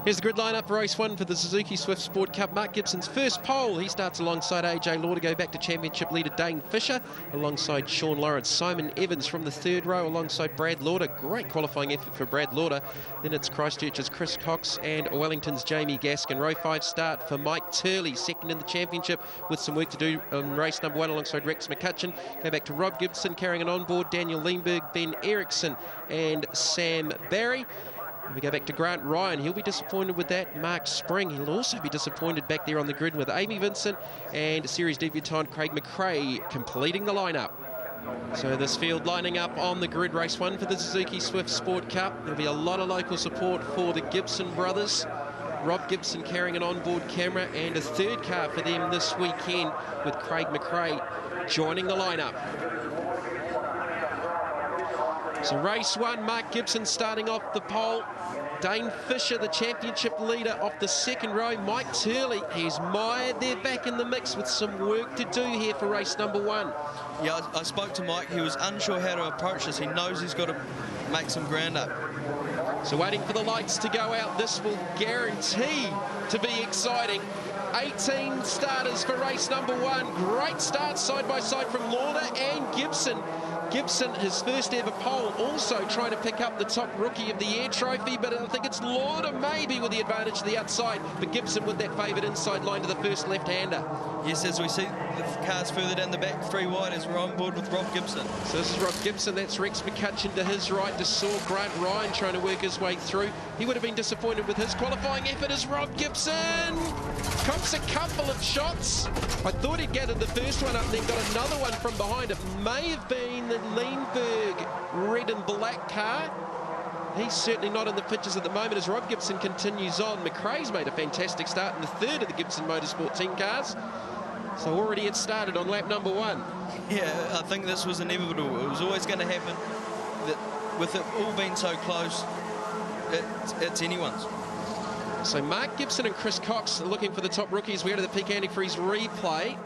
Here's the grid lineup for race 1 for the Suzuki Swift Sport Cup. Mark Gibson's first pole. He starts alongside AJ Law to go back to championship leader Dane Fisher, alongside Sean Lawrence. Simon Evans from the third row alongside Brad Lauder. Great qualifying effort for Brad Lauder. Then it's Christchurch's Chris Cox and Wellington's Jamie Gaskin. Row 5 start for Mike Turley, second in the championship with some work to do on race number 1 alongside Rex McCutcheon. Go back to Rob Gibson carrying it on board, Daniel Lindberg, Ben Eriksson and Sam Barry. We go back to Grant Ryan. He'll be disappointed with that. Mark Spring, he'll also be disappointed back there on the grid with Amy Vincent and series debutant Craig McRae completing the lineup. So this field lining up on the grid, race 1 for the Suzuki Swift Sport Cup. There'll be a lot of local support for the Gibson brothers. Rob Gibson carrying an onboard camera and a third car for them this weekend with Craig McRae joining the lineup. So race 1, Mark Gibson starting off the pole. Dane Fisher, the championship leader, off the second row. Mike Turley, he's mired there back in the mix with some work to do here for race number 1. Yeah, I spoke to Mike. He was unsure how to approach this. He knows he's got to make some ground up. So waiting for the lights to go out. This will guarantee to be exciting. 18 starters for race number 1. Great start side by side from Lauder and Gibson. Gibson, his first ever pole, also trying to pick up the top rookie of the year trophy, but I think it's Lauder maybe with the advantage to the outside, but Gibson with that favoured inside line to the first left-hander. Yes, as we see the cars further down the back, 3 wide as we're on board with Rob Gibson. So this is Rob Gibson, that's Rex McCutcheon to his right, to saw Grant Ryan trying to work his way through. He would have been disappointed with his qualifying effort as Rob Gibson cops a couple of shots. I thought he'd gathered the first one up and then got another one from behind. It may have been the Lindberg red and black car. He's certainly not in the pictures at the moment as Rob Gibson continues on. McRae's made a fantastic start in the third of the Gibson Motorsport team cars. So already it started on lap number 1. Yeah, I think this was inevitable. It was always going to happen. That with it all being so close, it's anyone's. So Mark Gibson and Chris Cox are looking for the top rookies. We go to the Peak Antifreeze replay.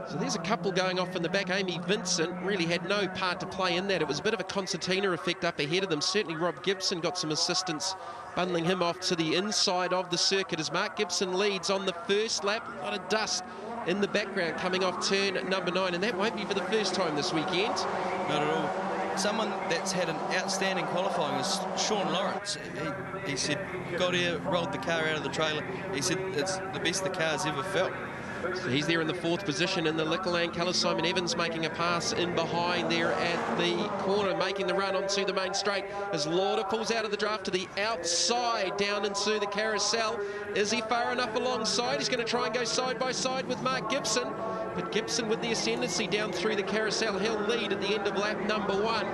So there's a couple going off in the back. Amy Vincent really had no part to play in that. It was a bit of a concertina effect up ahead of them. Certainly Rob Gibson got some assistance, bundling him off to the inside of the circuit as Mark Gibson leads on the first lap. A lot of dust in the background coming off turn number 9, and that won't be for the first time this weekend. Not at all. Someone that's had an outstanding qualifying is Sean Lawrence. He said, got here, rolled the car out of the trailer. He said it's the best the car's ever felt. So he's there in the 4th position in the Liquorland colours. Simon Evans making a pass in behind there at the corner, making the run onto the main straight as Lauder pulls out of the draft to the outside down into the carousel. Is he far enough alongside? He's going to try and go side by side with Mark Gibson, but Gibson with the ascendancy down through the carousel. He'll lead at the end of lap number 1.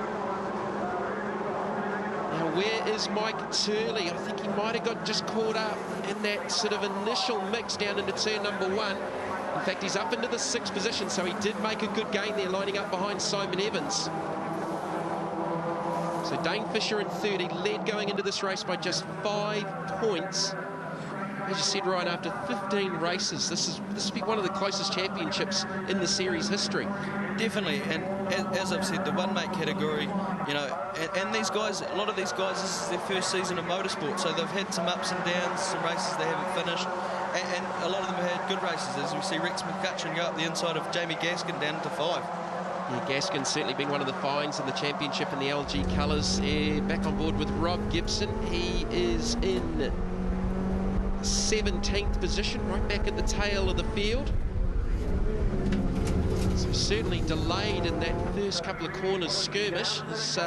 Now where is Mike Turley? I think he might have got just caught up in that sort of initial mix down into turn number 1. In fact, he's up into the 6th position, so he did make a good gain there, lining up behind Simon Evans. So Dane Fisher in 3rd. He led going into this race by just 5 points. As you said, Ryan, after 15 races, this will be one of the closest championships in the series history. Definitely, and as I've said, the one-mate category, you know, and these guys, a lot of these guys, this is their first season of motorsport, so they've had some ups and downs, some races they haven't finished, and a lot of them have had good races, as we see Rex McCutcheon go up the inside of Jamie Gaskin down to 5. Yeah, Gaskin certainly been one of the finds in the championship in the LG colours. Back on board with Rob Gibson. He is in 17th position, right back at the tail of the field. So certainly delayed in that first couple of corners skirmish. His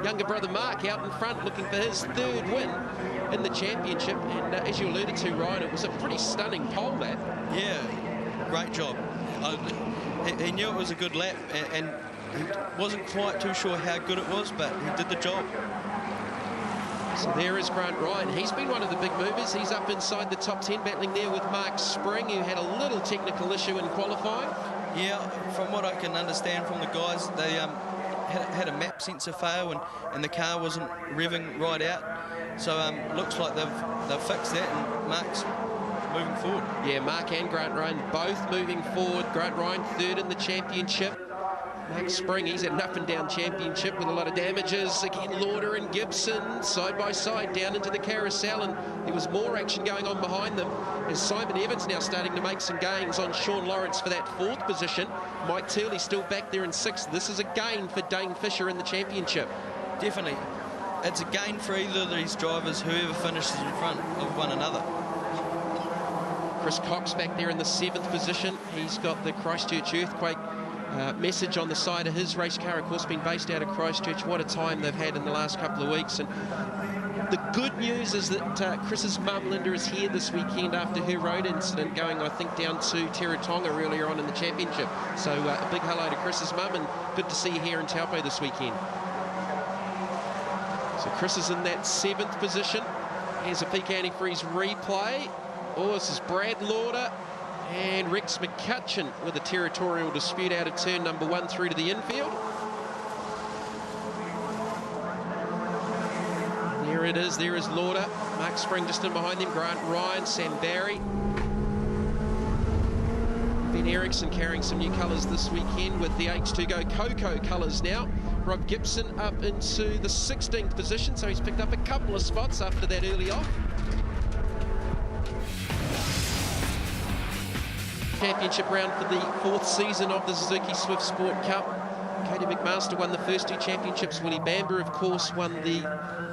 younger brother Mark out in front looking for his 3rd win in the championship. And as you alluded to, Ryan, it was a pretty stunning pole lap. Yeah, great job. He knew it was a good lap, and he wasn't quite too sure how good it was, but he did the job. So there is Grant Ryan. He's been one of the big movers. He's up inside the top 10, battling there with Mark Spring, who had a little technical issue in qualifying. Yeah, from what I can understand from the guys, they had a map sensor fail and the car wasn't revving right out. So looks like they've fixed that, and Mark's moving forward. Yeah, Mark and Grant Ryan both moving forward. Grant Ryan 3rd in the championship. Mark Spring, he's had an up-and-down championship with a lot of damages. Again, Lauder and Gibson side by side down into the carousel, and there was more action going on behind them as Simon Evans now starting to make some gains on Sean Lawrence for that 4th position. Mike Turley still back there in 6th. This is a gain for Dane Fisher in the championship. Definitely. It's a gain for either of these drivers, whoever finishes in front of one another. Chris Cox back there in the 7th position. He's got the Christchurch Earthquake message on the side of his race car, of course, being based out of Christchurch. What a time they've had in the last couple of weeks. And the good news is that Chris's mum, Linda, is here this weekend after her road incident, going, I think, down to Teretonga earlier on in the championship. So a big hello to Chris's mum, and good to see you here in Taupo this weekend. So Chris is in that 7th position. Here's a peak antifreeze replay. Oh, this is Brad Lauder and Rex McCutcheon with a territorial dispute out of turn number 1 through to the infield. There it is, there is Lauder. Mark Spring just in behind them, Grant Ryan, Sam Barry. Ben Eriksson carrying some new colours this weekend with the H2Go Coco colours now. Rob Gibson up into the 16th position, so he's picked up a couple of spots after that early off. Championship round for the 4th season of the Suzuki Swift Sport Cup. Katie McMaster won the first 2 championships. Willie Bamber, of course, won the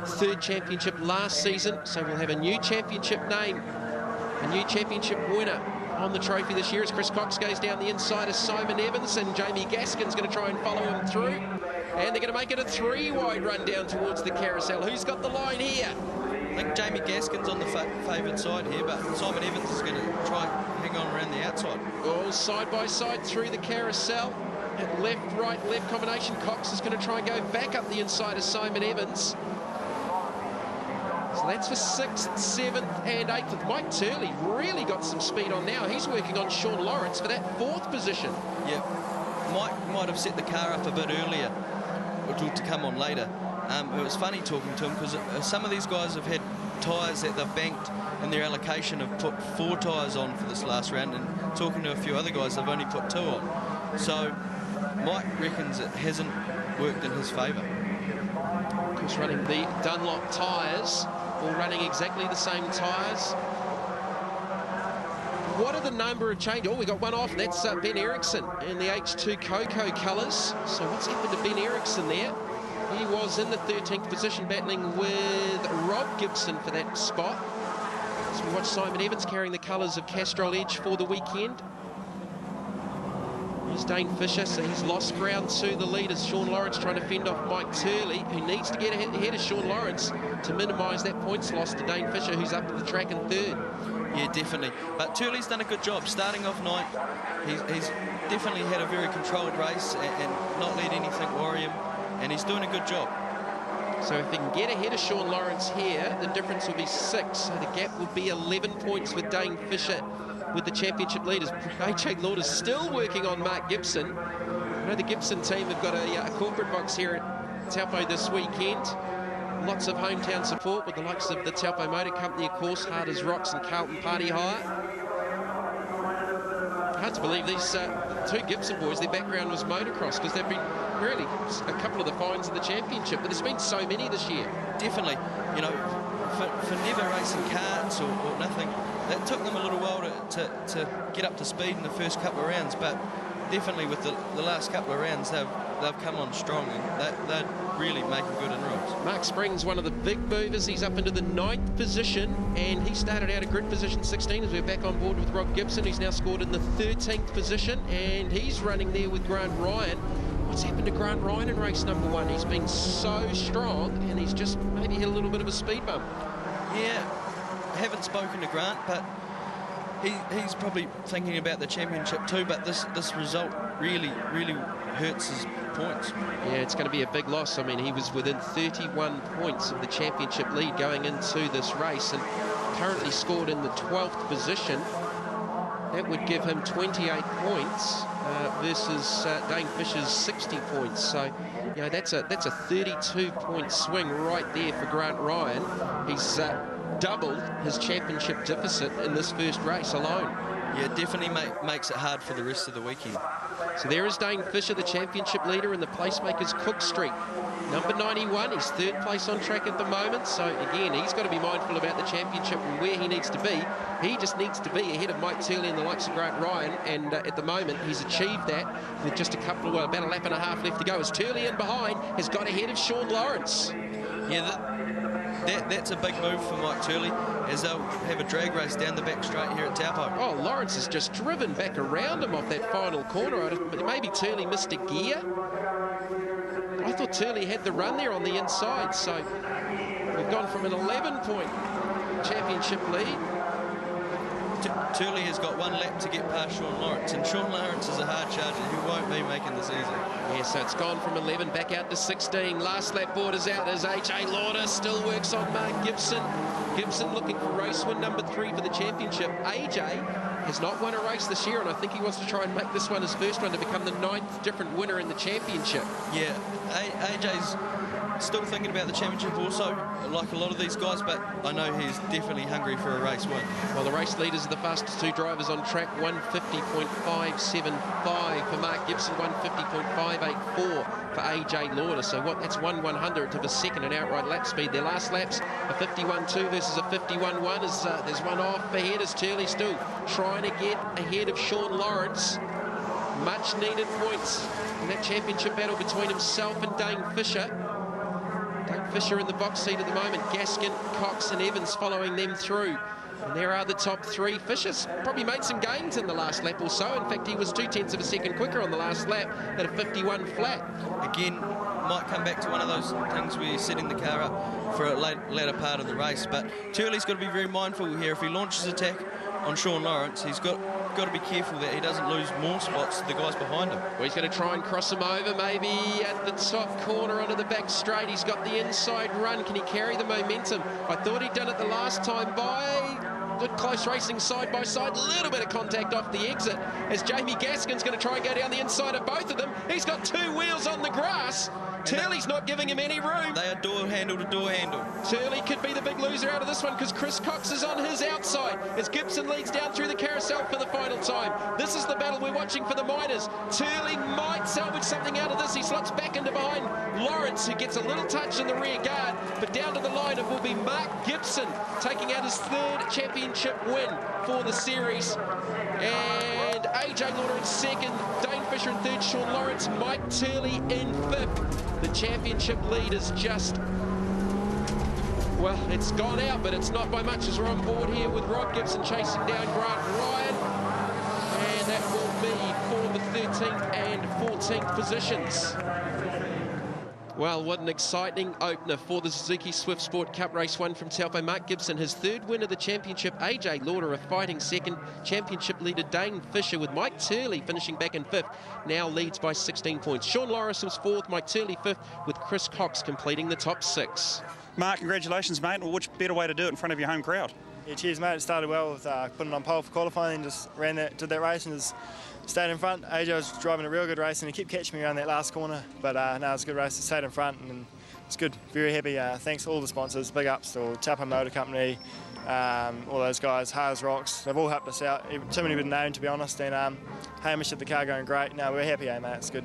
3rd championship last season. So we'll have a new championship name, a new championship winner on the trophy this year as Chris Cox goes down the inside of Simon Evans, and Jamie Gaskin's going to try and follow him through. And they're going to make it a 3-wide run down towards the carousel. Who's got the line here? I think Jamie Gaskin's on the favoured side here, but Simon Evans is going to try and hang on around the outside. All side by side through the carousel. At left, right, left combination. Cox is going to try and go back up the inside of Simon Evans. So that's for 6th, 7th and 8th. Mike Turley really got some speed on now. He's working on Sean Lawrence for that 4th position. Yep. Mike might have set the car up a bit earlier, to come on later. It was funny talking to him because some of these guys have had tyres that they've banked in their allocation, have put 4 tyres on for this last round, and talking to a few other guys, they've only put 2 on. So Mike reckons it hasn't worked in his favour. Of course, running the Dunlop tyres, all running exactly the same tyres. What are the number of changes? Oh, we got one off, and that's Ben Eriksson in the H2 Coco colours. So what's happened to Ben Eriksson there? He was in the 13th position battling with Rob Gibson for that spot. So we watch Simon Evans carrying the colours of Castrol Edge for the weekend. Here's Dane Fisher, so he's lost ground to the lead as Sean Lawrence trying to fend off Mike Turley, who needs to get ahead of Sean Lawrence to minimise that points loss to Dane Fisher, who's up to the track in 3rd. Yeah, definitely. But Turley's done a good job starting off 9th. He's definitely had a very controlled race and not let anything worry him. And he's doing a good job. So if he can get ahead of Sean Lawrence here, the difference will be 6. So the gap will be 11 points with Dane Fisher with the championship leaders. AJ Lauder's still working on Mark Gibson. I know the Gibson team have got a corporate box here at Taupo this weekend. Lots of hometown support with the likes of the Taupo Motor Company, of course, Hard as Rocks and Carlton Party Hire. Hard to believe these 2 Gibson boys, their background was motocross, because they've been really a couple of the finds in the championship, but there's been so many this year. Definitely, you know, for never racing karts or nothing, that took them a little while to get up to speed in the first couple of rounds, but definitely with the last couple of rounds, they've come on strong, and they're really making good inroads. Mark Spring's one of the big movers. He's up into the 9th position, and he started out at grid position 16 as we're back on board with Rob Gibson. He's now scored in the 13th position, and he's running there with Grant Ryan. What's happened to Grant Ryan in race number 1? He's been so strong, and he's just maybe hit a little bit of a speed bump. Yeah, I haven't spoken to Grant, but he's probably thinking about the championship too, but this result really hurts his points. Yeah, it's going to be a big loss. I mean, he was within 31 points of the championship lead going into this race, and currently scored in the 12th position. That would give him 28 points versus Dane Fisher's 60 points. So, you know, that's a 32-point swing right there for Grant Ryan. He's doubled his championship deficit in this first race alone. yeah, it definitely makes it hard for the rest of the weekend. So there is Dane Fisher, the championship leader, in the placemakers Cook Street. Number 91, he's third place on track at the moment. So again, he's got to be mindful about the championship and where he needs to be. He just needs to be ahead of Mike Turley and the likes of Grant Ryan. And at the moment, he's achieved that with just about a lap and a half left to go. As Turley in behind has got ahead of Sean Lawrence. Yeah, that's a big move for Mike Turley, as they'll have a drag race down the back straight here at Taupo. Oh, Lawrence has just driven back around him off that final corner. Maybe Turley missed a gear. I thought Turley had the run there on the inside. So we've gone from an 11-point championship lead. Turley has got one lap to get past Sean Lawrence, and Sean Lawrence is a hard charger who won't be making this easy. Yeah, so it's gone from 11 back out to 16. Last lap board is out as AJ Lauder still works on Mark Gibson. Gibson looking for race win number 3 for the championship. AJ has not won a race this year, and I think he wants to try and make this one his first one to become the 9th different winner in the championship. Yeah, AJ's still thinking about the championship also, like a lot of these guys, but I know he's definitely hungry for a race win. Well, the race leaders are the fastest 2 drivers on track, 150.575 for Mark Gibson, 150.584 for AJ Lauder. So that's 1/100th of a second in outright lap speed. Their last laps, a 51.2 versus a 51.1. There's one off ahead as Turley still trying to get ahead of Sean Lawrence. Much needed points in that championship battle between himself and Dane Fisher. Dane Fisher in the box seat at the moment. Gaskin, Cox and Evans following them through. And there are the top 3. Fisher's probably made some gains in the last lap or so. In fact, he was 0.2 of a second quicker on the last lap at a 51 flat. Again, might come back to one of those things where you're setting the car up for a later part of the race. But Turley's got to be very mindful here. If he launches attack on Sean Lawrence, he's got to be careful that he doesn't lose more spots to the guys behind him. Well, he's going to try and cross him over, maybe at the top corner onto the back straight. He's got the inside run. Can he carry the momentum? I thought he'd done it the last time by. Good close racing side by side. A little bit of contact off the exit as Jamie Gaskin's going to try and go down the inside of both of them. He's got 2 wheels on the grass. Turley's not giving him any room. They are door handle to door handle. Turley could be the big loser out of this one because Chris Cox is on his outside as Gibson leads down through the carousel for the final time. This is the battle we're watching for the minors. Turley might salvage something out of this. He slots back into behind Lawrence, who gets a little touch in the rear guard, but down to the line it will be Mark Gibson taking out his 3rd championship win for the series. And AJ Lauder in 2nd, Dane Fisher in 3rd, Sean Lawrence, Mike Turley in 5th. The championship lead is just, well, it's gone out, but it's not by much as we're on board here with Rob Gibson chasing down Grant Ryan. And that will be for the 13th and 14th positions. Well, what an exciting opener for the Suzuki Swift Sport Cup Race 1 from Taupo. Mark Gibson, his 3rd win of the championship. AJ Lauder, a fighting 2nd. Championship leader Dane Fisher, with Mike Turley finishing back in 5th, now leads by 16 points. Sean Lawrence was 4th, Mike Turley 5th, with Chris Cox completing the top 6. Mark, congratulations, mate. Well, which better way to do it in front of your home crowd? Yeah, cheers, mate. It started well with putting on pole for qualifying, and just did that race and just stayed in front. AJ was driving a real good race and he kept catching me around that last corner, but no, it was a good race. He stayed in front and it's good. Very happy. Thanks to all the sponsors. Big ups to Taupo Motor Company, all those guys, Haas Rocks. They've all helped us out. Too many been named, to be honest. And Hamish had the car going great. No, we're happy, mate. It's good.